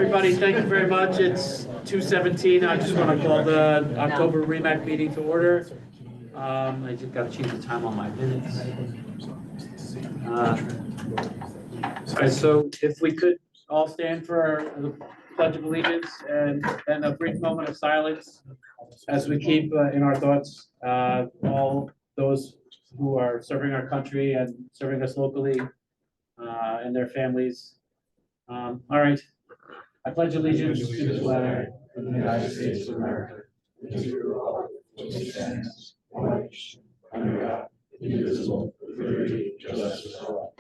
everybody. Thank you very much. It's 2:17. I just want to call the October REMAC meeting to order. I just got to change the time on my minutes. So if we could all stand for the Pledge of Allegiance and then a brief moment of silence as we keep in our thoughts all those who are serving our country and serving us locally and their families. All right. I pledge allegiance to the flag of the United States of America, and to the republic which stands one nation under God, indivisible, with liberty and justice for all.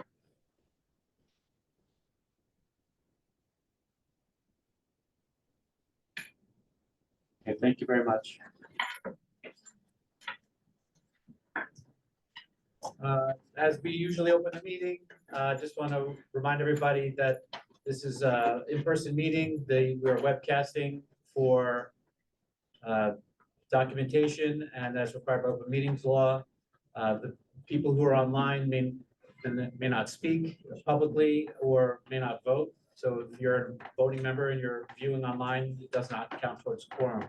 Okay, thank you very much. As we usually open the meeting, I just want to remind everybody that this is an in-person meeting. We're webcasting for documentation and as required by open meetings law. The people who are online may not speak publicly or may not vote. So if you're a voting member and you're viewing online, it does not count towards quorum.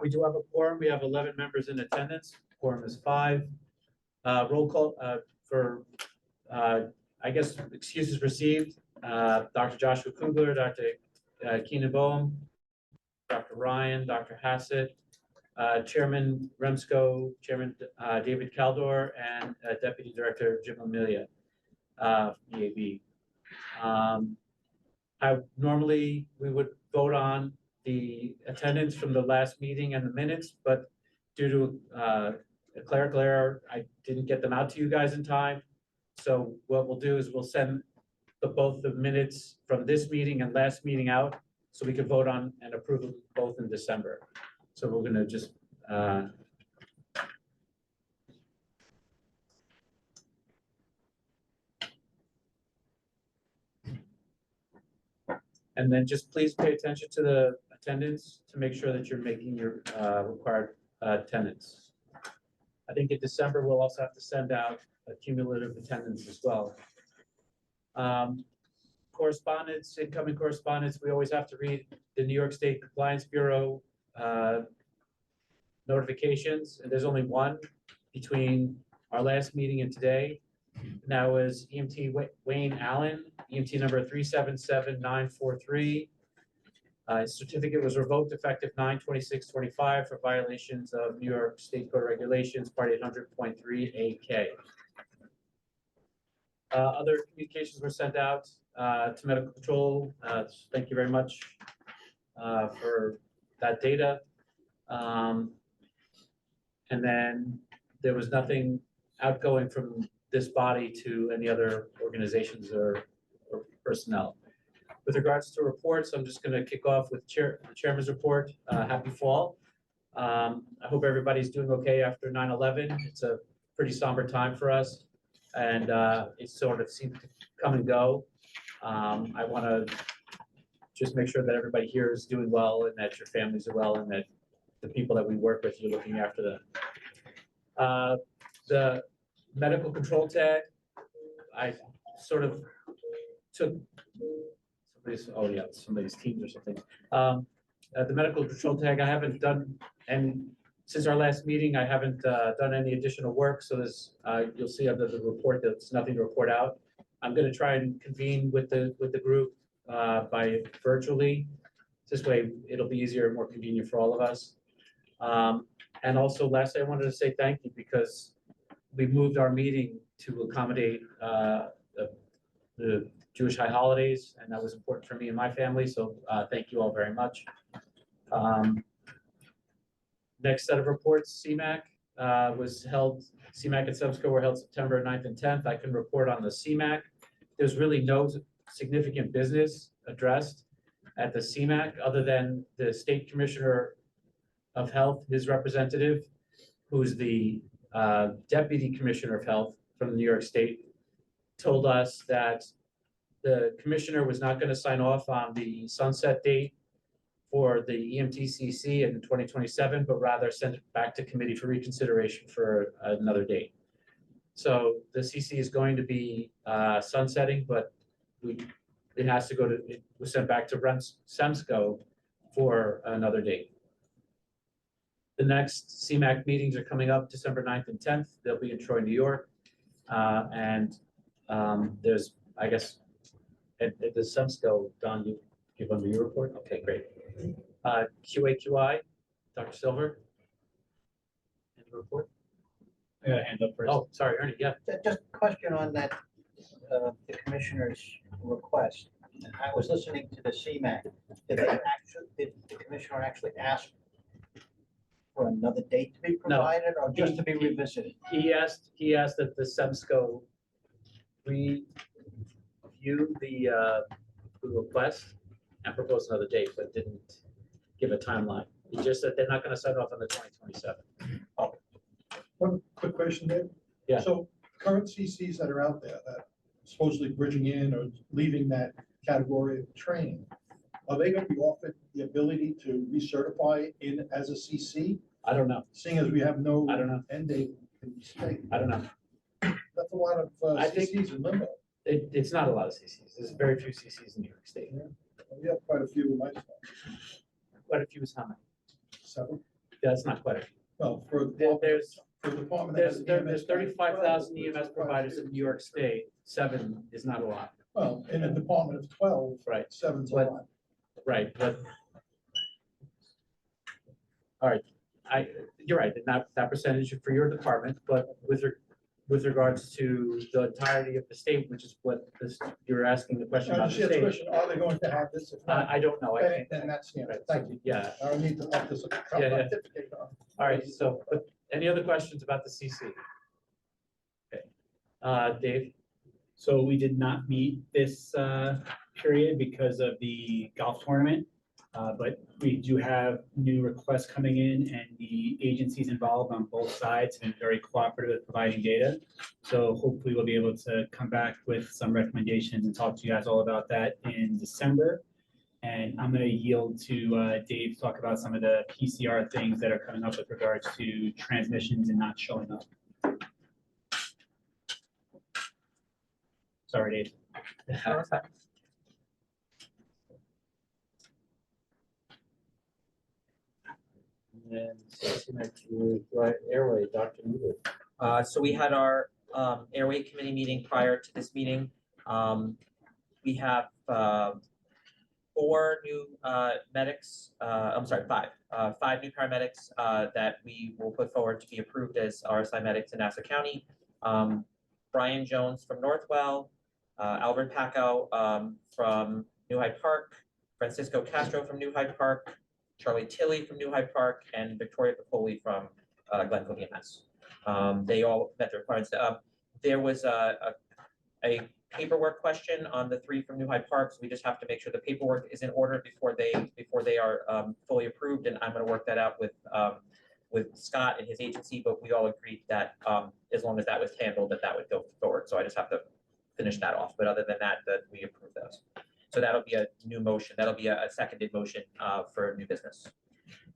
We do have a quorum. We have 11 members in attendance. Quorum is 5. Roll call for, I guess, excuses received. Dr. Joshua Kugler, Dr. Keenan Boehm, Dr. Ryan, Dr. Hassett, Chairman Remsko, Chairman David Kaldor, and Deputy Director Jim Amelia, EAB. Normally, we would vote on the attendance from the last meeting and the minutes, but due to a clerical error, I didn't get them out to you guys in time. So what we'll do is we'll send both the minutes from this meeting and last meeting out so we can vote on and approve them both in December. So we're going to just and then just please pay attention to the attendance to make sure that you're making your required attendance. I think in December, we'll also have to send out a cumulative attendance as well. Correspondence, incoming correspondence, we always have to read the New York State Compliance Bureau notifications, and there's only one between our last meeting and today. And that was EMT Wayne Allen, EMT number 377943. His certificate was revoked effective 9/26/25 for violations of New York State Code regulations, part 800.3 AK. Other communications were sent out to medical control. Thank you very much for that data. And then there was nothing outgoing from this body to any other organizations or personnel. With regards to reports, I'm just going to kick off with the chairman's report. Happy fall. I hope everybody's doing okay after 9/11. It's a pretty somber time for us, and it sort of seems to come and go. I want to just make sure that everybody here is doing well and that your families are well and that the people that we work with, you're looking after them. The medical control tag, I sort of took somebody's teams or something. The medical control tag, I haven't done, and since our last meeting, I haven't done any additional work. So this, you'll see under the report that there's nothing to report out. I'm going to try and convene with the group by virtually. This way, it'll be easier and more convenient for all of us. And also, lastly, I wanted to say thank you because we moved our meeting to accommodate the Jewish high holidays, and that was important for me and my family. So thank you all very much. Next set of reports, CMAC was held. CMAC and Subsco were held September 9th and 10th. I can report on the CMAC. There's really no significant business addressed at the CMAC other than the State Commissioner of Health, his representative, who's the Deputy Commissioner of Health from New York State, told us that the commissioner was not going to sign off on the sunset date for the EMTCC in 2027, but rather send it back to committee for reconsideration for another date. So the CC is going to be sunsetting, but we it has to go to, it was sent back to SEMSCO for another date. The next CMAC meetings are coming up December 9th and 10th. They'll be in Troy, New York. There's, I guess, at the SEMSCO, Don, you give them your report? Okay, great. QAQI, Dr. Silver. Any report? I got a hand up first. Oh, sorry, Ernie, yeah. Just a question on that, the commissioner's request. I was listening to the CMAC. Did the commissioner actually ask for another date to be provided or just to be revisited? He asked that the SEMSCO review the request and propose another date, but didn't give a timeline. He just said they're not gonna sign off on the 2027. One quick question, Dave. Yeah. So current CCs that are out there that supposedly bridging in or leaving that category of training, are they going to be offered the ability to recertify in as a CC? I don't know. Seeing as we have no I don't know. end date in the state. I don't know. That's a lot of I think- CCs in limbo. It's not a lot of CCs. There's very few CCs in New York State. We have quite a few in my staff. Quite a few is how many? 7. That's not quite a few. Well, for There's for the department. that has there's EMS, 35,000 12, EMS providers in New York State. 7 is not a lot. Well, in a department of 12, Right. 7's a But- lot. Right, but. All right, you're right, that percentage for your department, but with regards to the entirety of the state, which is what this, you're asking the question I about the just had a state. question, are they going to have this? If not, I don't know, I then can't. then that's, Right, thank you. Yeah, I don't need to let this. Yeah. pontificate on. all right, so, but any other questions about the CC? Okay, Dave? So we did not meet this period because of the golf tournament. But we do have new requests coming in and the agencies involved on both sides have been very cooperative with providing data. So hopefully we'll be able to come back with some recommendations and talk to you guys all about that in December. And I'm going to yield to Dave to talk about some of the PCR things that are coming up with regards to transmissions and not showing up. Sorry, Dave. And so, airway, Dr. Mueller. So we had our airway committee meeting prior to this meeting. We have 4 new medics, I'm sorry, 5 new paramedics that we will put forward to be approved as RSI medics in Nassau County. Brian Jones from Northwell, Albert Pacco from New Hyde Park, Francisco Castro from New Hyde Park, Charlie Tilley from New Hyde Park, and Victoria Piccoli from Glencoe EMS. They all met the requirements. There was a paperwork question on the 3 from New Hyde Park, so we just have to make sure the paperwork is in order before they are fully approved, and I'm going to work that out with Scott and his agency, but we all agreed that as long as that was handled, that would go forward. So I just have to finish that off. But other than that, we approve those. So that'll be a new motion. That'll be a seconded motion for new business.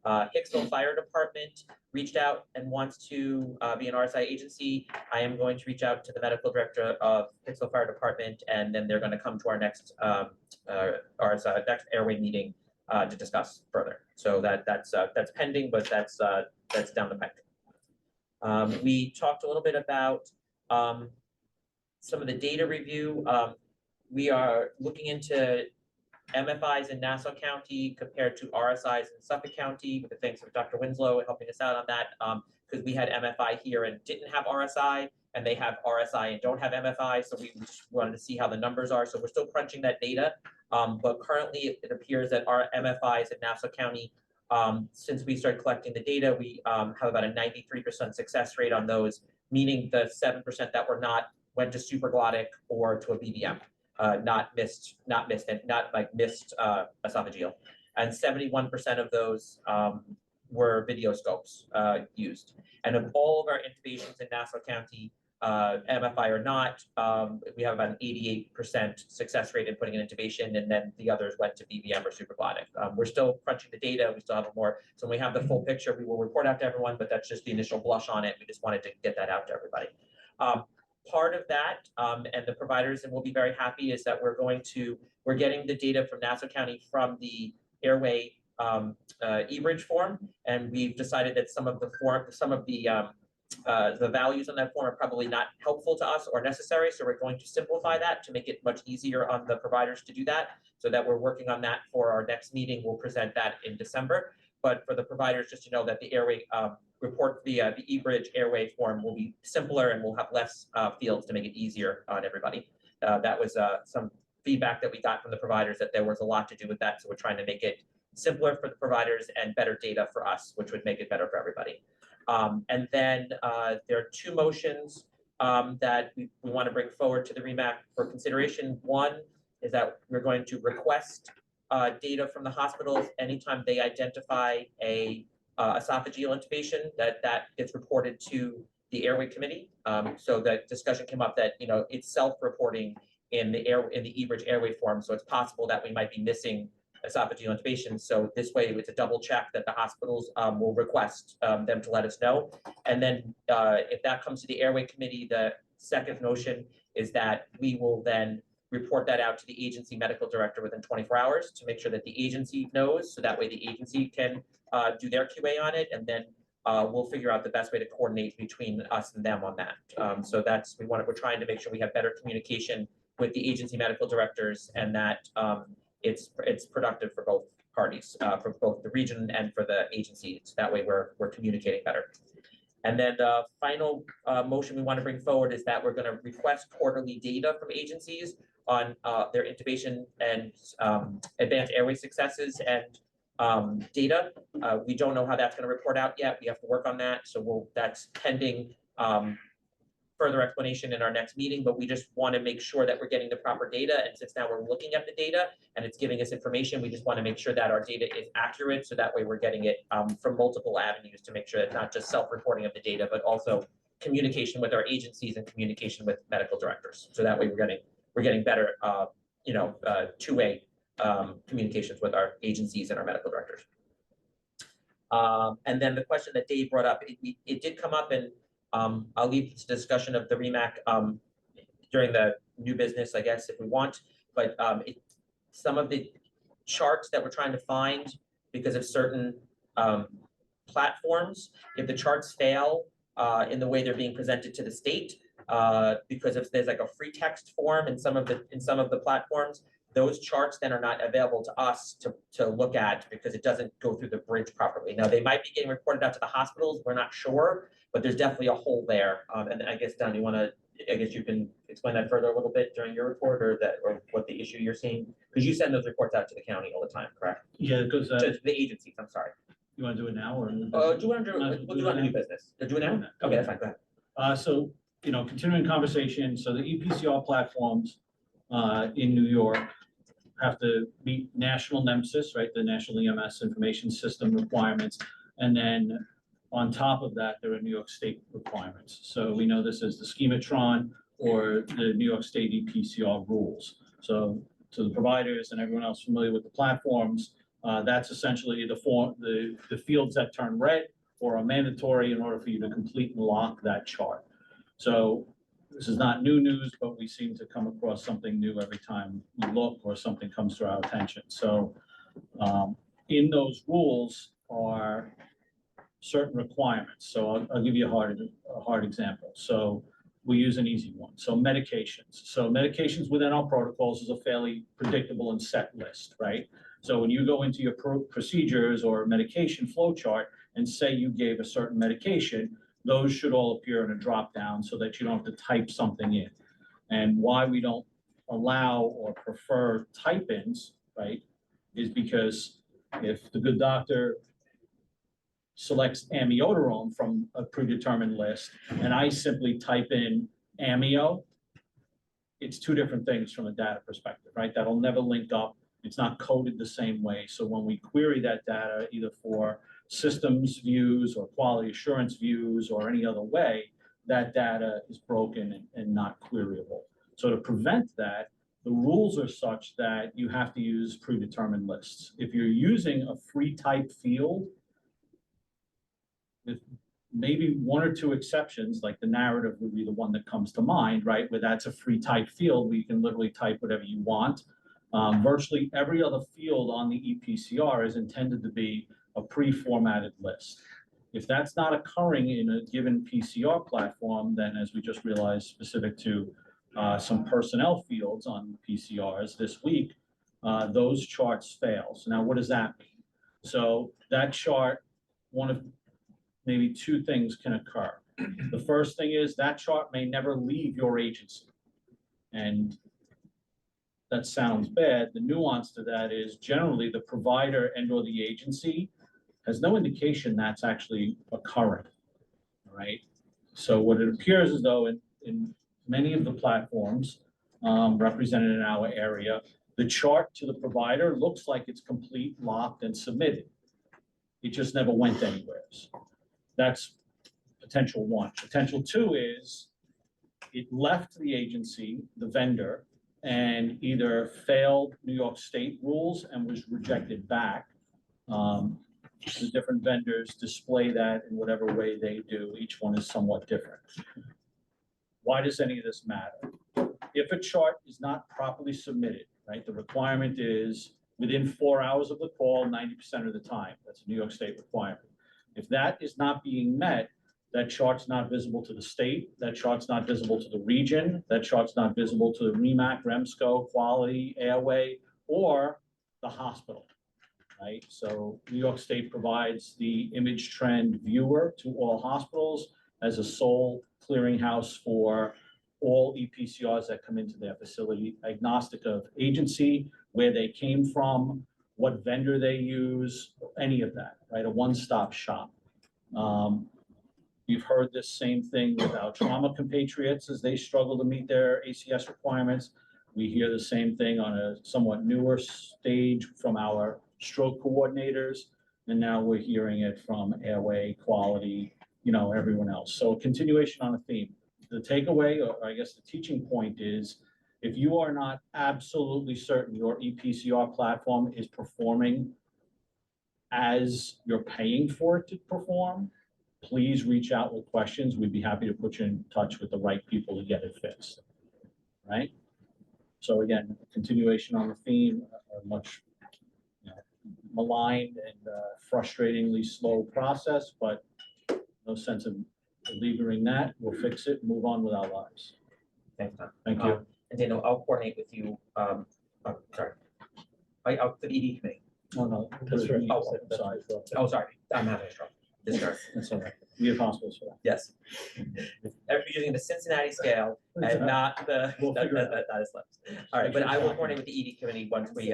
Hicksville Fire Department reached out and wants to be an RSI agency. I am going to reach out to the medical director of Hicksville Fire Department, and then they're going to come to our next RSI next airway meeting to discuss further. So that's pending, but that's down the pipe. We talked a little bit about some of the data review. We are looking into MFIs in Nassau County compared to RSIs in Suffolk County, with the thanks of Dr. Winslow helping us out on that, because we had MFI here and didn't have RSI, and they have RSI and don't have MFI, so we just wanted to see how the numbers are. So we're still crunching that data, but currently it appears that our MFIs in Nassau County, since we started collecting the data, we have about a 93% success rate on those, meaning the 7% that were not went to supraglottic or to a BBM. Not missed esophageal, and 71% of those were video scopes used. And of all of our intubations in Nassau County, MFI or not, we have about an 88% success rate in putting an intubation, and then the others went to BBM or supraglottic. We're still crunching the data. We still have more. So when we have the full picture, we will report out to everyone, but that's just the initial blush on it. We just wanted to get that out to everybody. part of that, and the providers, and we'll be very happy, is that we're getting the data from Nassau County from the airway e-bridge form, and we've decided that some of the values on that form are probably not helpful to us or necessary, so we're going to simplify that to make it much easier on the providers to do that, so that we're working on that for our next meeting. We'll present that in December. But for the providers, just to know that the airway report, the e-bridge airway form will be simpler and we'll have less fields to make it easier on everybody. That was some feedback that we got from the providers, that there was a lot to do with that, so we're trying to make it simpler for the providers and better data for us, which would make it better for everybody. And then there are two motions that we want to bring forward to the REMAC for consideration. One is that we're going to request data from the hospitals anytime they identify a esophageal intubation, that gets reported to the airway committee. So that discussion came up that, you know, it's self-reporting in the e-bridge airway form, so it's possible that we might be missing esophageal intubation. So this way it's a double check that the hospitals will request them to let us know. And then if that comes to the airway committee, the second motion is that we will then report that out to the agency medical director within 24 hours to make sure that the agency knows, so that way the agency can do their QA on it, and then we'll figure out the best way to coordinate between us and them on that. So that's, we're trying to make sure we have better communication with the agency medical directors, and that it's productive for both parties, for both the region and for the agency. So that way we're communicating better. And then the final motion we want to bring forward is that we're going to request quarterly data from agencies on their intubation and advanced airway successes and data. We don't know how that's going to report out yet. We have to work on that. So that's pending further explanation in our next meeting, but we just want to make sure that we're getting the proper data. And since now we're looking at the data and it's giving us information, we just want to make sure that our data is accurate. So that way we're getting it from multiple avenues to make sure that not just self-reporting of the data, but also communication with our agencies and communication with medical directors. So that way we're getting better, two-way communications with our agencies and our medical directors. And then the question that Dave brought up, it did come up, and I'll leave this discussion of the REMAC during the new business, I guess, if we want. But some of the charts that we're trying to find, because of certain platforms, if the charts fail in the way they're being presented to the state, because if there's like a free text form in some of the platforms, those charts then are not available to us to look at, because it doesn't go through the bridge properly. Now, they might be getting reported out to the hospitals, we're not sure, but there's definitely a hole there. And I guess, Don, I guess you can explain that further a little bit during your report, or what the issue you're seeing, because you send those reports out to the county all the time, correct? Yeah, it goes, To the agencies, I'm sorry. you want to do it now or? Do you want to do, we'll do it on the new business. Do it now? Okay, that's fine, go ahead. So, continuing conversation, so the EPCR platforms in New York have to meet national NEMSIS, right, the National EMS Information System requirements, and then on top of that, there are New York State requirements. So we know this as the schematron or the New York State EPCR rules. So to the providers and everyone else familiar with the platforms, that's essentially the fields that turn red or are mandatory in order for you to complete and lock that chart. So this is not new news, but we seem to come across something new every time we look or something comes to our attention. So in those rules are certain requirements. So I'll give you a hard example. So we use an easy one. So medications. So medications within our protocols is a fairly predictable and set list, right? So when you go into your procedures or medication flow chart and say you gave a certain medication, those should all appear in a drop down so that you don't have to type something in. And why we don't allow or prefer type-ins, right, is because if the good doctor selects amiodarone from a predetermined list and I simply type in amio, it's two different things from a data perspective, right? That'll never link up. It's not coded the same way. So when we query that data, either for systems views or quality assurance views or any other way, that data is broken and not queryable. So to prevent that, the rules are such that you have to use predetermined lists. If you're using a free type field with maybe one or two exceptions, like the narrative would be the one that comes to mind, right? Where that's a free type field, where you can literally type whatever you want. Virtually every other field on the EPCR is intended to be a pre-formatted list. If that's not occurring in a given PCR platform, then as we just realized, specific to some personnel fields on PCRs this week, those charts fail. So now what does that mean? So that chart, one of maybe two things can occur. The first thing is that chart may never leave your agency. And that sounds bad. The nuance to that is generally the provider and or the agency has no indication that's actually occurring, right? So what it appears as though in many of the platforms represented in our area, the chart to the provider looks like it's complete, locked, and submitted. It just never went anywhere. That's potential one. Potential two is it left the agency, the vendor, and either failed New York State rules and was rejected back. The different vendors display that in whatever way they do. Each one is somewhat different. Why does any of this matter? If a chart is not properly submitted, right, the requirement is within 4 hours of the call, 90% of the time. That's a New York State requirement. If that is not being met, that chart's not visible to the state, that chart's not visible to the region, that chart's not visible to the REMAC, REMSCO, quality, airway, or the hospital, right? So New York State provides the image trend viewer to all hospitals as a sole clearinghouse for all EPCRs that come into their facility, agnostic of agency, where they came from, what vendor they use, any of that, right? A one-stop shop. You've heard this same thing with our trauma compatriots as they struggle to meet their ACS requirements. We hear the same thing on a somewhat newer stage from our stroke coordinators. And now we're hearing it from airway, quality, everyone else. So continuation on a theme. The takeaway, or I guess the teaching point is, if you are not absolutely certain your EPCR platform is performing as you're paying for it to perform, please reach out with questions. We'd be happy to put you in touch with the right people to get it fixed, right? So again, continuation on the theme, a much maligned and frustratingly slow process, but no sense of beleaguering that. We'll fix it, move on with our lives. Thanks, Tom. Thank you. And Daniel, I'll coordinate with you, sorry. I'll for the ED committee. Oh, no. That's right. Oh, sorry. Oh, sorry, I'm having trouble. Discharge. That's all right. We have hospitals for that. Yes. Everybody using the Cincinnati scale and not the, We'll that figure it out. is left. All right, but I will coordinate with the ED committee once we,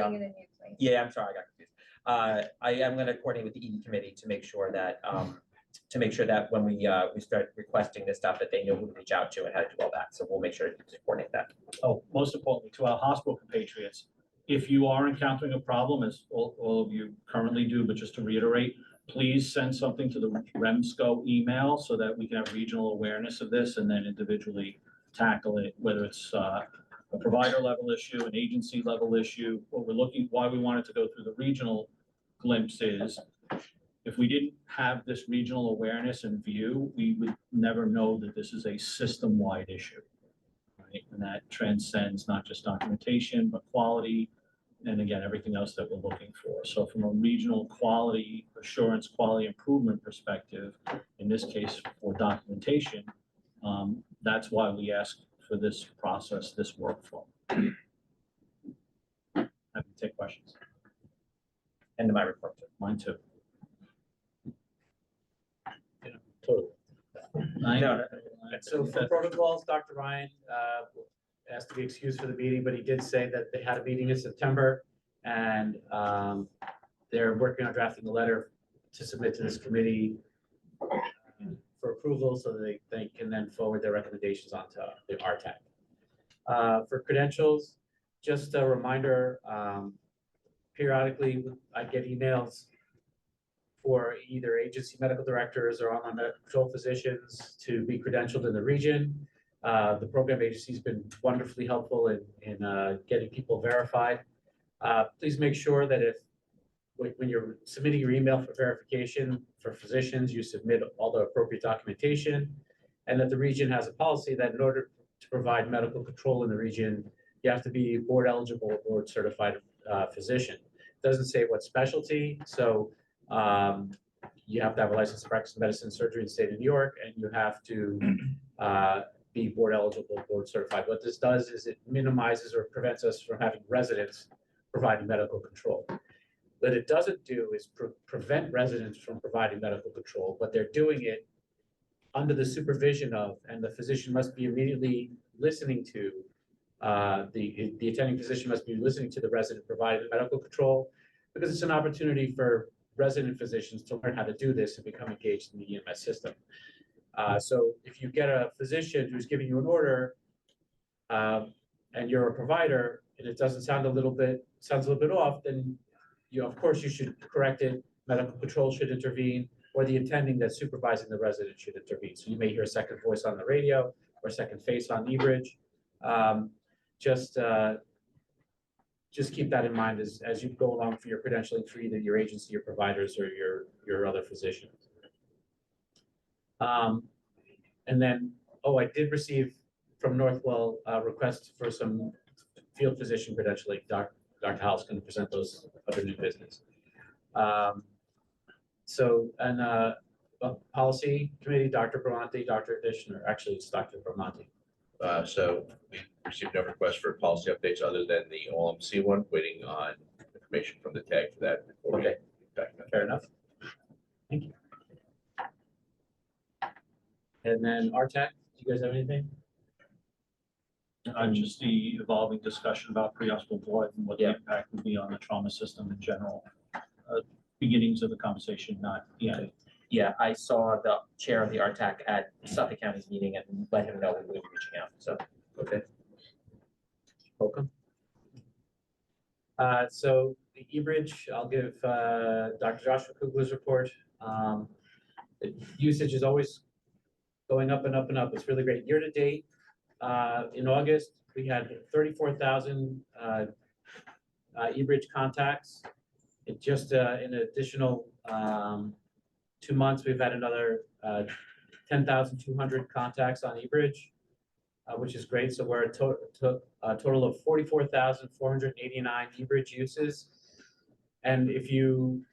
yeah, I'm sorry, I got confused. I am gonna coordinate with the ED committee to make sure that, when we start requesting this stuff, that they know who to reach out to and how to do all that. So we'll make sure to coordinate that. Oh, most importantly, to our hospital compatriots, if you are encountering a problem, as all of you currently do, but just to reiterate, please send something to the REMSCO email so that we can have regional awareness of this and then individually tackle it, whether it's a provider level issue, an agency level issue. What we're looking, why we wanted to go through the regional glimpse is, if we didn't have this regional awareness and view, we would never know that this is a system-wide issue, right? And that transcends not just documentation, but quality, and again, everything else that we're looking for. So from a regional quality assurance, quality improvement perspective, in this case for documentation, that's why we ask for this process, this workflow. Happy to take questions. End of my report. Mine too. Totally. No, So for protocols, Dr. Ryan asked to be excused for the meeting, but he did say that they had a meeting in September and they're working on drafting a letter to submit to this committee for approval so that they can then forward their recommendations onto the RTAC. For credentials, just a reminder, periodically I get emails for either agency medical directors or online medical control physicians to be credentialed in the region. The program agency has been wonderfully helpful in getting people verified. Please make sure that if when you're submitting your email for verification for physicians, you submit all the appropriate documentation. And that the region has a policy that in order to provide medical control in the region, you have to be board eligible, board certified physician. Doesn't say what specialty, so you have to have a license to practice medicine, surgery in the state of New York, and you have to be board eligible, board certified. What this does is it minimizes or prevents us from having residents providing medical control. What it doesn't do is prevent residents from providing medical control, but they're doing it under the supervision of, and the physician must be immediately listening to, the attending physician must be listening to the resident providing the medical control, because it's an opportunity for resident physicians to learn how to do this and become engaged in the EMS system. So if you get a physician who's giving you an order, and you're a provider, and it doesn't sound sounds a little bit off, then of course you should correct it. Medical control should intervene, or the attending that's supervising the resident should intervene. So you may hear a second voice on the radio or second face on eBridge. Just keep that in mind as you go along for your credentialing for either your agency, your providers, or your other physicians. And then, I did receive from Northwell a request for some field physician credentialing. Dr. Howell's going to present those other new business. Policy committee, Dr. Bramante, Dr. Addition, or actually it's Dr. Bramante. So we received no request for policy updates other than the OMC one, waiting on information from the tag for that. Before we Okay. document. Fair enough. Thank you. And then RTAC, do you guys have anything? Just the evolving discussion about pre-hospital blood and what the Yeah. impact would be on the trauma system in general. Beginnings of the conversation, not the end. Yeah, I saw the chair of the RTAC at Suffolk County's meeting and let him know we would be reaching out, so. Okay. Welcome. So the eBridge, I'll give Dr. Joshua Kugler's report. The usage is always going up and up and up. It's really great. Year to date, in August, we had 34,000 eBridge contacts. It just in additional 2 months, we've had another 10,200 contacts on eBridge, which is great. So we're a total of 44,489 eBridge uses. And if you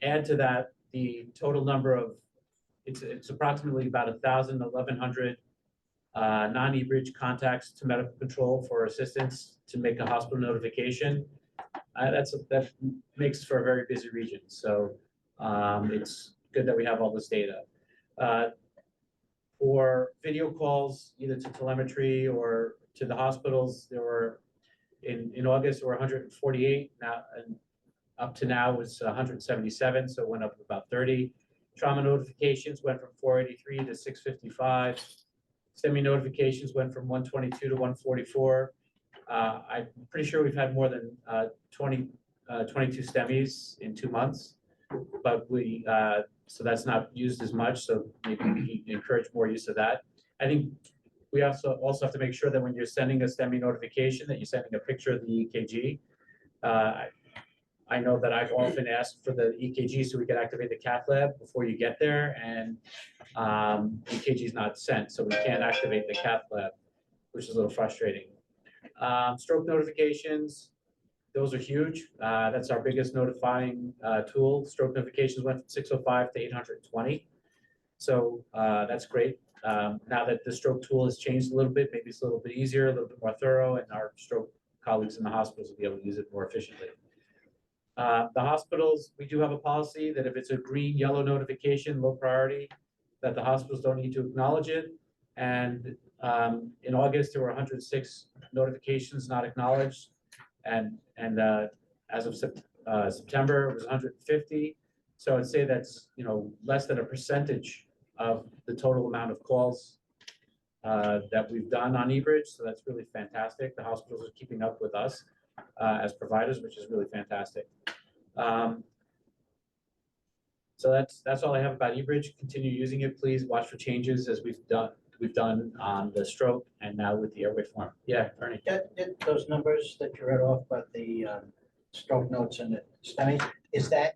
add to that the total number of, it's approximately about 1,100 non-eBridge contacts to medical control for assistance to make a hospital notification. That makes for a very busy region. So it's good that we have all this data. For video calls, either to telemetry or to the hospitals, there were in August there were 148. Now and up to now was 177, so it went up about 30. Trauma notifications went from 483 to 655. STEMI notifications went from 122 to 144. I'm pretty sure we've had more than 22 STEMIs in 2 months, but so that's not used as much. So maybe we can encourage more use of that. I think we also have to make sure that when you're sending a STEMI notification, that you're sending a picture of the EKG. I know that I've often asked for the EKG so we can activate the cath lab before you get there, and EKG is not sent, so we can't activate the cath lab, which is a little frustrating. Stroke notifications, those are huge. That's our biggest notifying tool. Stroke notifications went from 605 to 820. So that's great. Now that the stroke tool has changed a little bit, maybe it's a little bit easier, a little bit more thorough, and our stroke colleagues in the hospitals will be able to use it more efficiently. The hospitals, we do have a policy that if it's a green, yellow notification, low priority, that the hospitals don't need to acknowledge it. And in August, there were 106 notifications not acknowledged. And as of September, it was 150. So I'd say that's, less than a percentage of the total amount of calls that we've done on eBridge. So that's really fantastic. The hospitals are keeping up with us as providers, which is really fantastic. So that's all I have about eBridge. Continue using it. Please watch for changes as we've done on the stroke and now with the airway form. Yeah, Ernie. Those numbers that you read off about the stroke notes and the STEMI. Is that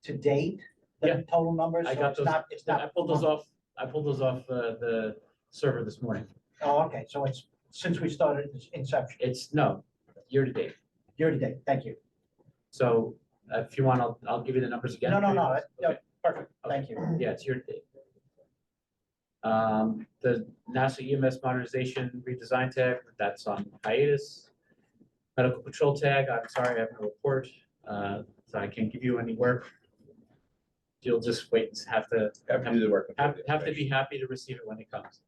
to date? Yeah. The total numbers? I So got it's those, not. It's not. I pulled those off, the server this morning. Oh, okay, so it's since we started its inception, It's, no, year to date. year to date, thank you. So if you want, I'll give you the numbers again. No, for you. yeah, Okay. perfect, thank you. Yeah, it's year to date. The NASA EMS modernization redesign tag, that's on hiatus. Medical patrol tag, I'm sorry, I have no report, so I can't give you any work. You'll just wait and have to Do the work. have to be happy to receive it when it comes.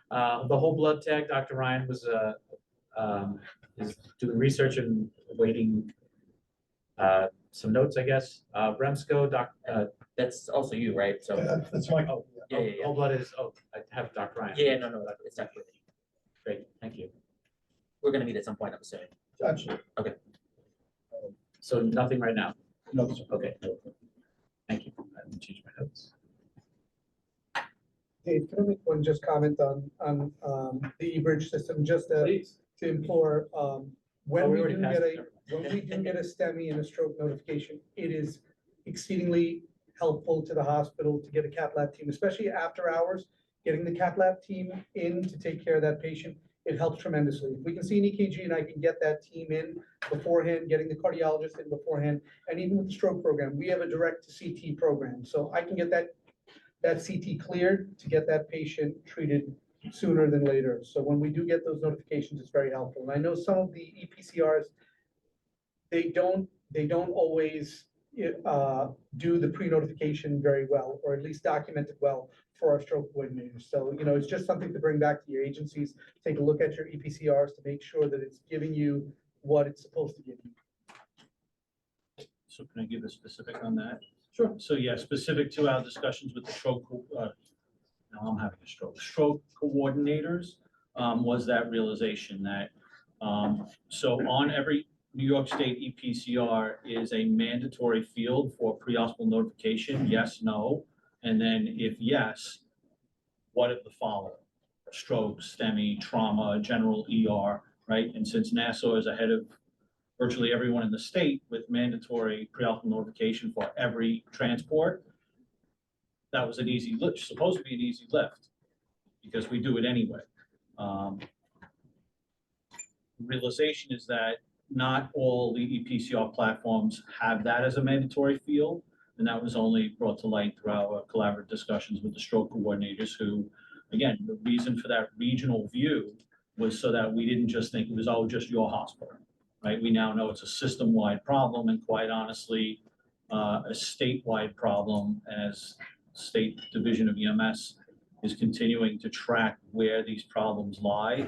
The whole blood tag, Dr. Ryan was is doing research and waiting some notes, I guess. Remsco, That's also you, right? So, That's my. oh, yeah, yeah, yeah. whole blood is, I have Dr. Ryan. Yeah, no, it's definitely, Great, thank you. we're gonna meet at some point, I'm assuming. Absolutely. So nothing right now. No, it's- Okay. Thank you. I didn't change my notes. Dave, can I make one just comment on the e-bridge system, just Please. to implore, Oh, when we we already do passed get it. when we do get a STEMI and a stroke notification, it is exceedingly helpful to the hospital to get a cath lab team, especially after hours, getting the cath lab team in to take care of that patient. It helps tremendously. If we can see an EKG and I can get that team in beforehand, getting the cardiologist in beforehand, and even with the stroke program, we have a direct to CT program. So I can get that CT cleared to get that patient treated sooner than later. So when we do get those notifications, it's very helpful. And I know some of the EPCRs, they don't always do the pre-notification very well, or at least document it well for our stroke coordinators. So, it's just something to bring back to your agencies. Take a look at your EPCRs to make sure that it's giving you what it's supposed to give you. So can I give a specific on that? Sure. So yeah, specific to our discussions with the stroke, now I'm having a stroke coordinators, was that realization that, so on every New York State EPCR is a mandatory field for pre-hospital notification, yes, no, and then if yes, what of the following? Stroke, STEMI, trauma, general ER, right? And since Nassau is ahead of virtually everyone in the state with mandatory pre-hospital notification for every transport, that was an easy lift, supposed to be an easy lift, because we do it anyway. Realization is that not all the EPCR platforms have that as a mandatory field, and that was only brought to light through our collaborative discussions with the stroke coordinators who, again, the reason for that regional view was so that we didn't just think it was, oh, just your hospital, right? We now know it's a system-wide problem, and quite honestly, a statewide problem, as State Division of EMS is continuing to track where these problems lie.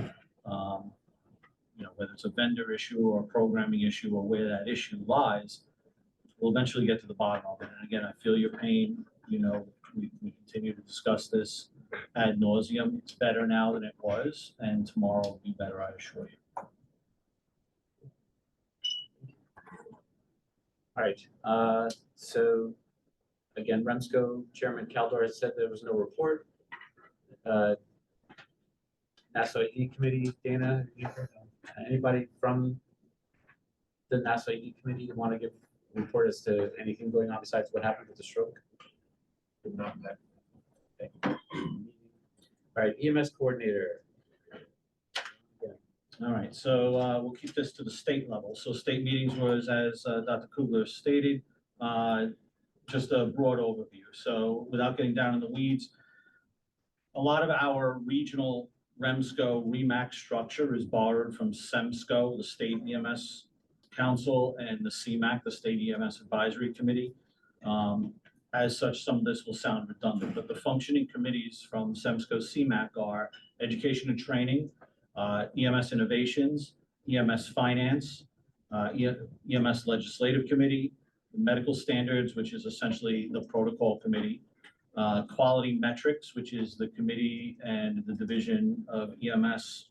Whether it's a vendor issue or a programming issue or where that issue lies, we'll eventually get to the bottom of it. And again, I feel your pain. We continue to discuss this ad nauseum. It's better now than it was, and tomorrow will be better, I assure you. All right, so again, Remsco Chairman Caldor has said there was no report. Nassau ED Committee, Dana, anybody from the Nassau ED Committee want to give a report as to anything going on besides what happened with the stroke? Not that. Okay. All right, EMS coordinator. All right, so we'll keep this to the state level. So state meetings was, as Dr. Kugler stated, just a broad overview. So without getting down in the weeds, a lot of our regional REMSCO REMAC structure is borrowed from SEMSCO, the State EMS Council, and the CMAC, the State EMS Advisory Committee. As such, some of this will sound redundant, but the functioning committees from SEMSCO CMAC are Education and Training, EMS Innovations, EMS Finance, EMS Legislative Committee, Medical Standards, which is essentially the Protocol Committee, Quality Metrics, which is the committee and the division of EMS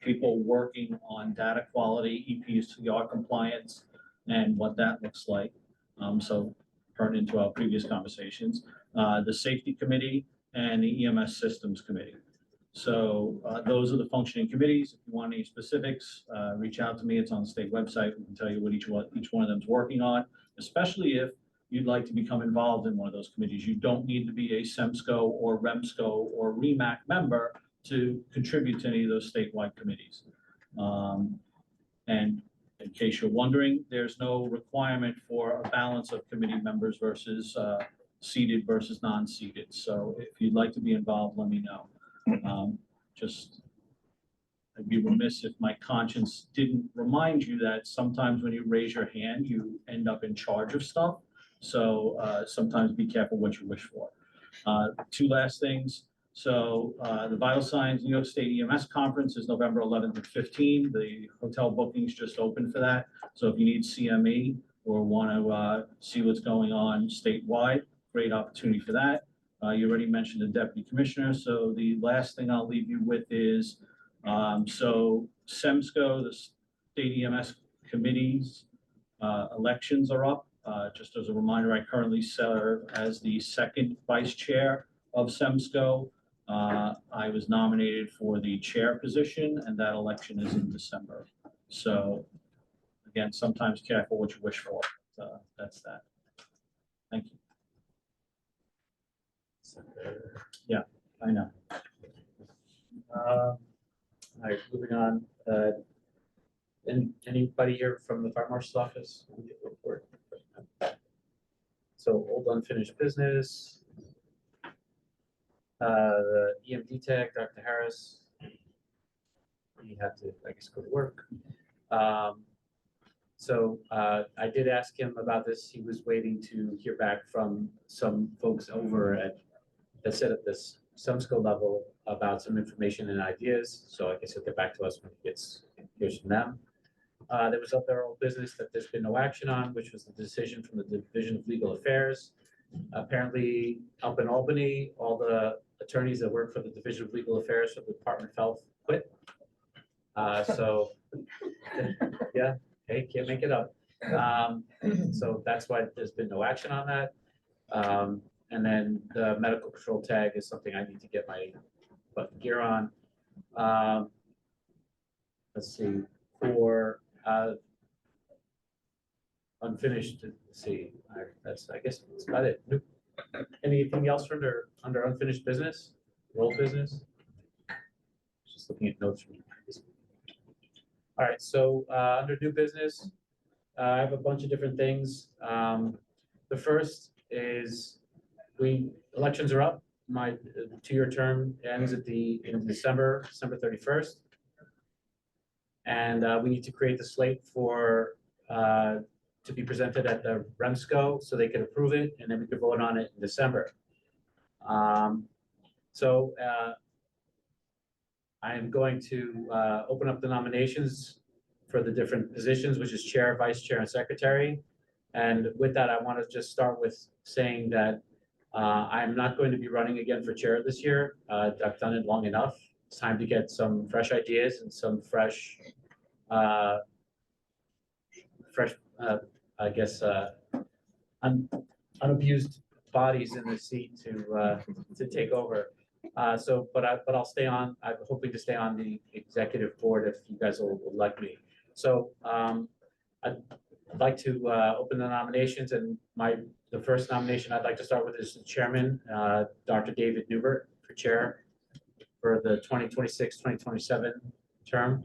people working on data quality, EPCR compliance, and what that looks like. So pertinent to our previous conversations, the Safety Committee and the EMS Systems Committee. So those are the functioning committees. If you want any specifics, reach out to me. It's on the state website. We can tell you what each one of them is working on, especially if you'd like to become involved in one of those committees. You don't need to be a SEMSCO or REMSCO or REMAC member to contribute to any of those statewide committees. And in case you're wondering, there's no requirement for a balance of committee members versus seated versus non-seated. So if you'd like to be involved, let me know. Just, I'd be remiss if my conscience didn't remind you that sometimes when you raise your hand, you end up in charge of stuff. So sometimes be careful what you wish for. Two last things. So the Vital Signs New York State EMS Conference is November 11th and 15th. The hotel bookings just opened for that. So if you need CME or want to see what's going on statewide, great opportunity for that. You already mentioned the deputy commissioner. So the last thing I'll leave you with is, so SEMSCO, the state EMS committees, elections are up. Just as a reminder, I currently serve as the second vice chair of SEMSCO. I was nominated for the chair position, and that election is in December. So again, sometimes careful what you wish for. That's that. Thank you. Yeah, I know. All right, moving on. Anybody here from the fire marshal's office? So old unfinished business. The EMD tech, Dr. Harris. You have to, I guess, go to work. So I did ask him about this. He was waiting to hear back from some folks over at that sit at this SEMSCO level about some information and ideas. So I guess he'll get back to us when he hears from them. There was other old business that there's been no action on, which was the decision from the Division of Legal Affairs. Apparently up in Albany, all the attorneys that work for the Division of Legal Affairs for the Department of Health quit. So yeah, hey, can't make it up. So that's why there's been no action on that. And then the medical control tag is something I need to get my gear on. Let's see, for unfinished, let's see, I guess that's about it. Nope. Anything else under unfinished business, old business? Just looking at notes from this. All right, so under new business, I have a bunch of different things. The first is elections are up. My 2-year term ends in December 31st. And we need to create the slate for to be presented at the REMSCO so they can approve it, and then we can vote on it in December. So I am going to open up the nominations for the different positions, which is chair, vice chair, and secretary. And with that, I want to just start with saying that I'm not going to be running again for chair this year. I've done it long enough. It's time to get some fresh ideas and some fresh, I guess, unabused bodies in the seat to take over. But I'll stay on. I'm hoping to stay on the executive board if you guys will elect me. So I'd like to open the nominations, and the first nomination I'd like to start with is the chairman, Dr. David Newbert, for chair for the 2026-2027 term.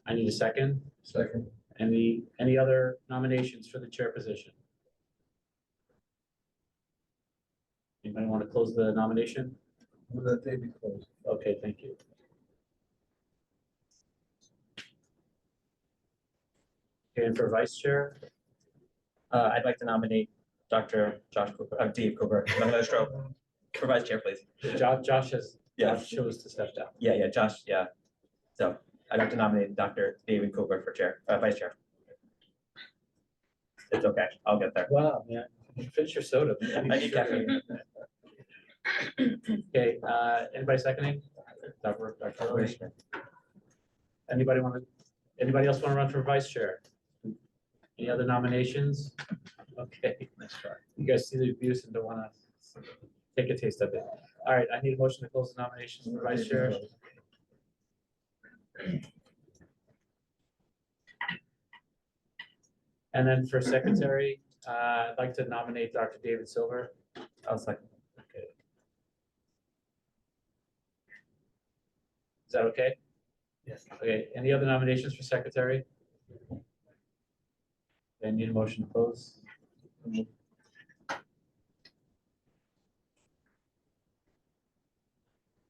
I need a second. Second. Any other nominations for the chair position? Anybody want to close the nomination? Move that they be closed. Okay, thank you. Okay, and for vice chair? I'd like to nominate Dr. Dave Cooper. I'm gonna stroke for vice chair, please. Josh Yeah. chose to step down. Yeah, Josh, yeah. So I'd like to nominate Dr. David Cooper for chair, vice chair. It's okay, I'll get there. Wow, man, finish your soda. I need caffeine. Okay, anybody seconding? Dr. Cooper. Anybody else want to run for vice chair? Any other nominations? Okay, let's try. You guys see the abuse and don't want to take a taste of it. All right, I need a motion to close the nominations for vice chair. And then for secretary, I'd like to nominate Dr. David Silver. I'll second. Okay. Is that okay? Yes. Okay, any other nominations for secretary? Then need a motion to close.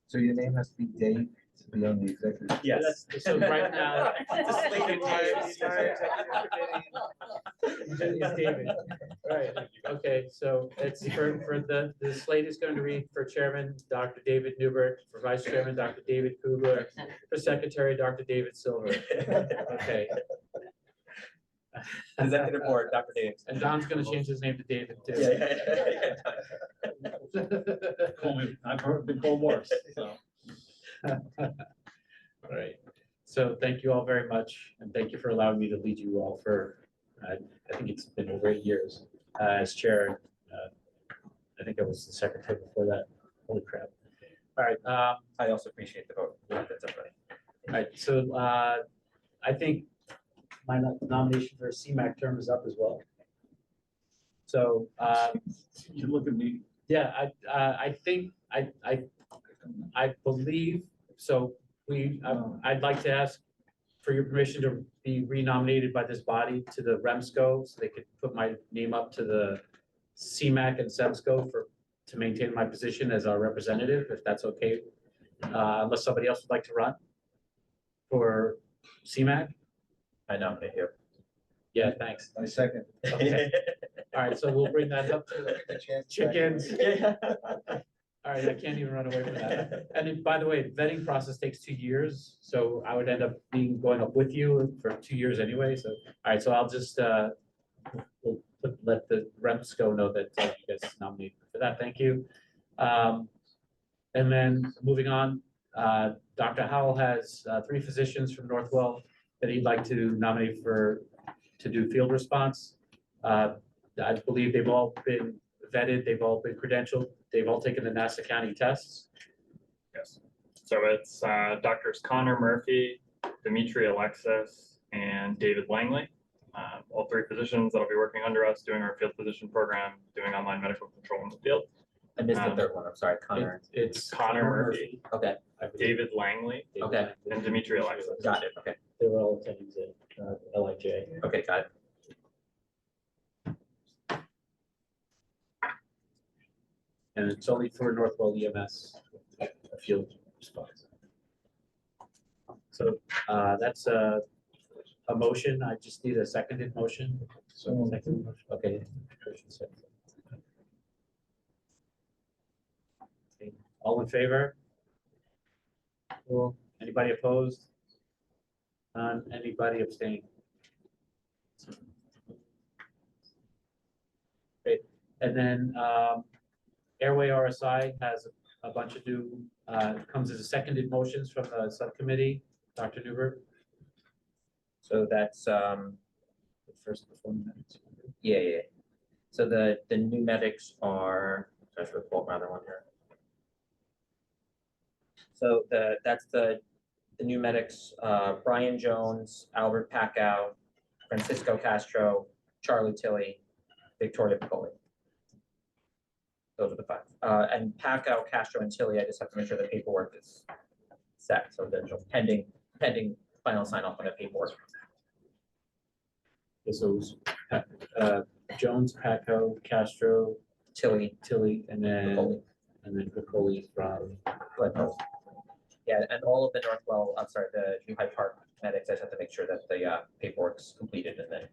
So your name has to be Dave to be on the executive. Yes. So right now. The slate of names. Is David. Right, okay, so it's for the slate is going to read for chairman, Dr. David Newbert, for vice chairman, Dr. David Kugler, for secretary, Dr. David Silver. Okay. Executive board, Dr. Davis. And Don's gonna change his name to David too. Call me, I've been called worse, so. All right, so thank you all very much, and thank you for allowing me to lead you all for, I think it's been over 8 years as chair. I think I was the secretary before that. Holy crap. All right, I also appreciate the vote. That's everybody. all right, so I think my nomination for a CMAC term is up as well. So You look at me, yeah, I think I believe so. I'd like to ask for your permission to be renominated by this body to the REMSCO, so they could put my name up to the CMAC and SEMSCO to maintain my position as our representative, if that's okay. Unless somebody else would like to run for CMAC. I nominate you. Yeah, thanks. I second. Okay. All right, so we'll bring that up to the chickens. All right, I can't even run away from that. And then, by the way, the vetting process takes 2 years, so I would end up going up with you for 2 years anyway, so, all right, so I'll just, let the REMSCO know that you guys nominate for that, thank you. And then, moving on, Dr. Howell has 3 physicians from Northwell that he'd like to nominate to do field response. I believe they've all been vetted, they've all been credentialed, they've all taken the Nassau County tests. Yes. So it's Doctors Connor Murphy, Dimitri Alexis, and David Langley. All 3 physicians that'll be working under us, doing our field physician program, doing online medical control in the field. I missed the third one. I'm sorry, Connor. It's Connor Murphy, Okay, I believe. David Langley, okay, and Dimitri Alexis. got it. Okay, They were all attendings at LIJ. okay, got it. And it's only for Northwell EMS, a field response. So that's a motion. I just need a seconded motion. So second motion, okay. Okay, all in favor? Cool. Anybody opposed? None. Anybody abstain? Great. And then Airway RSI has a bunch of new, comes as a seconded motions from the subcommittee, Dr. Newbert. So that's, The first performance. yeah. So the new medics are, I should pull up my other one here. So that's the new medics, Brian Jones, Albert Packow, Francisco Castro, Charlie Tilley, Victoria Piccoli. Those are the 5. And Packow, Castro, and Tilly, I just have to make sure the paperwork is set, so there's no pending final sign off on the paperwork. So it was Jones, Paco, Castro, Tilly, Tilly, and Piccoli. then Piccoli from Glenville. Yeah, and all of the Northwell, I'm sorry, the New Hyde Park medics, I just have to make sure that the paperwork's completed and then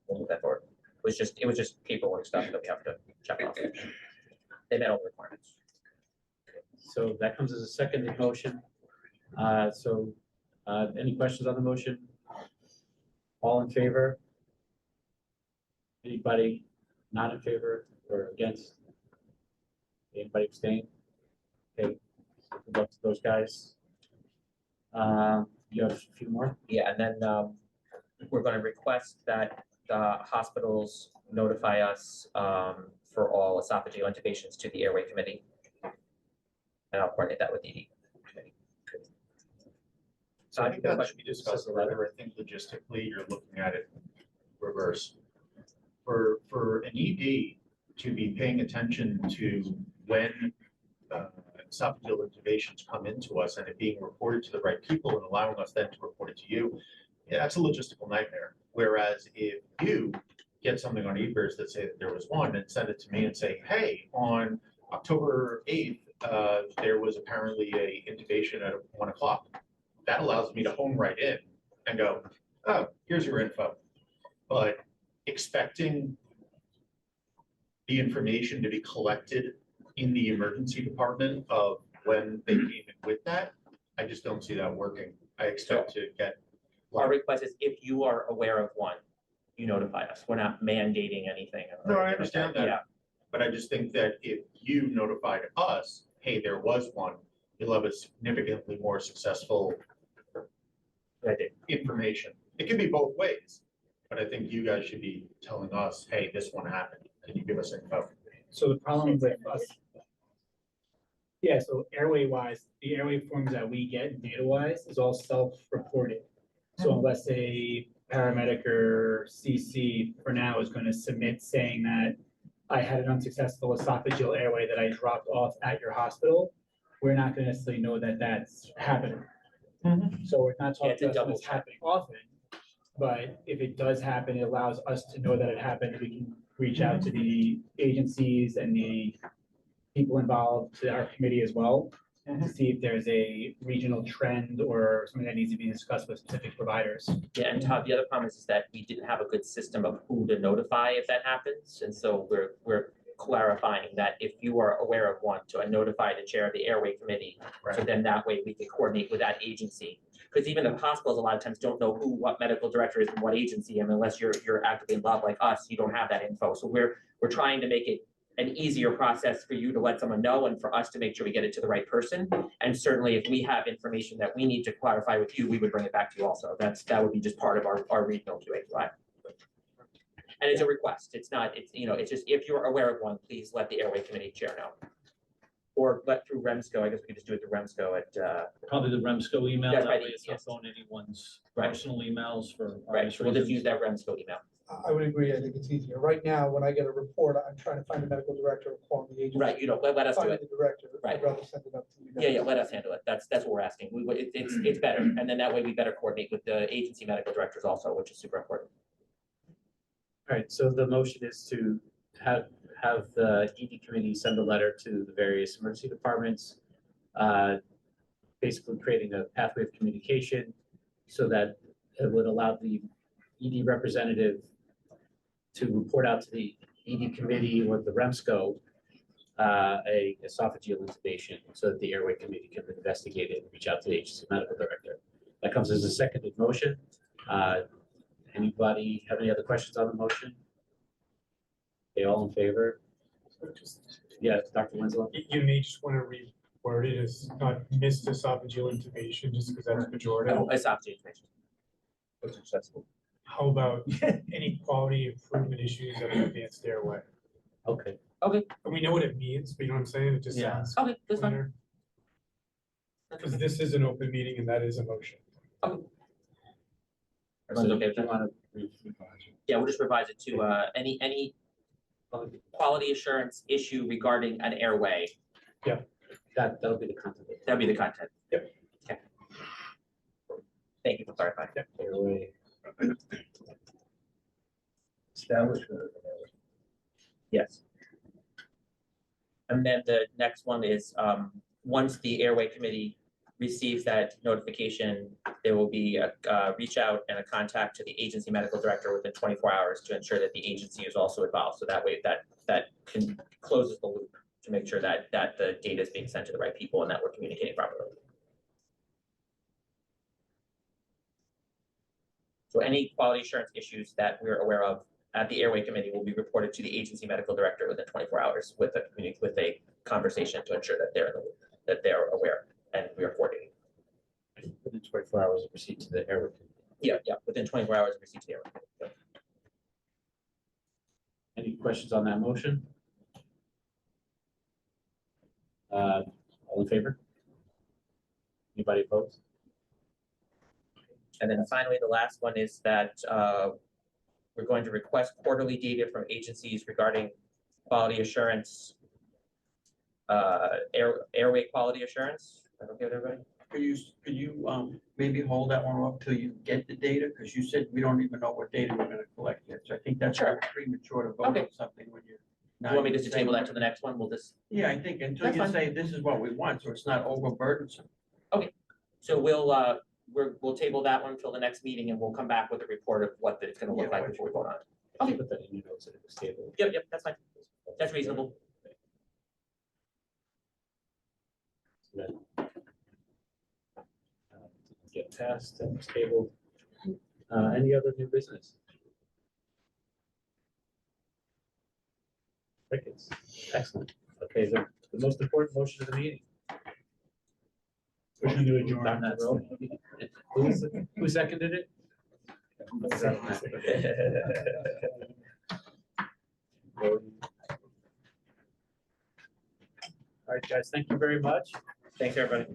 we'll move that forward. It was just paperwork stuff that we have to check off. They met all the requirements. So that comes as a seconded motion. Any questions on the motion? All in favor? Anybody not in favor or against? Anybody abstain? Okay, so good luck to those guys. You have a few more? Yeah, and then we're going to request that the hospitals notify us for all esophageal intubations to the airway committee. And I'll coordinate that with the ED committee. So I think Got a that question. should be discussed further. I think logistically, you're looking at it reverse. For an ED to be paying attention to when esophageal intubations come into us and it being reported to the right people and allowing us then to report it to you, yeah, that's a logistical nightmare. Whereas if you get something on eBirs that say that there was one and send it to me and say, hey, on October 8th, there was apparently a intubation at 1 o'clock. That allows me to home right in and go, oh, here's your info. But expecting the information to be collected in the emergency department of when they came in with that, I just don't see that working. I expect to get. Our request is if you are aware of one, you notify us. We're not mandating anything. No, I understand that. Yeah, But I just think that if you notified us, hey, there was one, you'll have a significantly more successful I did. information. It can be both ways, but I think you guys should be telling us, hey, this one happened. Can you give us info? So the problem with us. Yeah, so airway wise, the airway forms that we get data wise is all self-reported. So unless a paramedic or CC for now is going to submit saying that I had an unsuccessful esophageal airway that I dropped off at your hospital, we're not going to necessarily know that that's happening. So we're not Yeah, talking it's a about double it's check. happening often, but if it does happen, it allows us to know that it happened. We can reach out to the agencies and the people involved, to our committee as well, to see if there's a regional trend or something that needs to be discussed with specific providers. Yeah, and Todd, the other problem is that we didn't have a good system of who to notify if that happens. And so we're clarifying that if you are aware of one, to notify the chair of the airway committee. So then that way we can coordinate with that agency. Because even the hospitals a lot of times don't know what medical director is in what agency, and unless you're actively involved like us, you don't have that info. So we're trying to make it an easier process for you to let someone know and for us to make sure we get it to the right person. And certainly if we have information that we need to clarify with you, we would bring it back to you also. That would be just part of our regional QA. And it's a request. It's not, it's just, if you're aware of one, please let the airway committee chair know. Or let through REMSCO, I guess we could just do it through REMSCO at, Probably the REMSCO email, That's that probably way the it's not easiest. going to anyone's Right. personal emails for right, obvious we'll just reasons. use that REMSCO email. I would agree. I think it's easier. Right now, when I get a report, I'm trying to find the medical director or call the agency. Right, let us do Find it. the director. Right. I'd rather send it up to you guys. Yeah, let us handle it. That's what we're asking. It's better. And then that way we better coordinate with the agency medical directors also, which is super important. All right, so the motion is to have the ED committee send a letter to the various emergency departments, basically creating a pathway of communication so that it would allow the ED representative to report out to the ED committee or the REMSCO a esophageal intubation so that the airway committee can investigate it and reach out to the agency medical director. That comes as a seconded motion. Anybody have any other questions on the motion? Okay, all in favor? Yes, Dr. Winslow? You may just want to reword it as not missed esophageal intubation, just because that's pejorative. Oh, esophageal intubation. What's accessible? How about any quality improvement issues of the advanced airway? Okay, Okay, And we know what it means, but you know what I'm saying? It just Yeah. sounds okay, that's fine. cleaner. Because this is an open meeting and that is a motion. Everyone's okay with do you that? want to? Yeah, we'll just revise it to any quality assurance issue regarding an airway. That'll be the content. That'd be the content. Yep. Okay. Thank you for clarifying. Airway. Establishment of an airway. Yes. And then the next one is, once the airway committee receives that notification, there will be a reach out and a contact to the agency medical director within 24 hours to ensure that the agency is also involved. So that way that can closes the loop to make sure that the data is being sent to the right people and that we're communicating properly. So any quality assurance issues that we're aware of at the airway committee will be reported to the agency medical director within 24 hours with a conversation to ensure that they're in the loop, that they're aware and we are coordinating. Within 24 hours of receipt to the airway. Yeah, within 24 hours of receipt to the airway committee. Yep. Any questions on that motion? All in favor? Anybody opposed? And then finally, the last one is that we're going to request quarterly data from agencies regarding quality assurance, airway quality assurance. Is that okay with everybody? Could you maybe hold that one up till you get the data? Because you said we don't even know what data we're gonna collect yet. So I think that's Sure. premature to vote on Okay. something when you're. Do you want me just to table that to the next one? We'll just, Yeah, I think until That's you fine. say this is what we want, so it's not overburdensome. so we'll table that one until the next meeting and we'll come back with a report of what it's gonna look Yeah, like before we vote on it. I'll put that in your notes that it was tabled. Yep, that's fine. That's reasonable. Get passed and tabled. Any other new business? Crickets. Excellent. Okay, the most important motion of the meeting. Motion to adjourn. Dr. Rowe. Who seconded it? All right, guys, thank you very much. Thanks, everybody.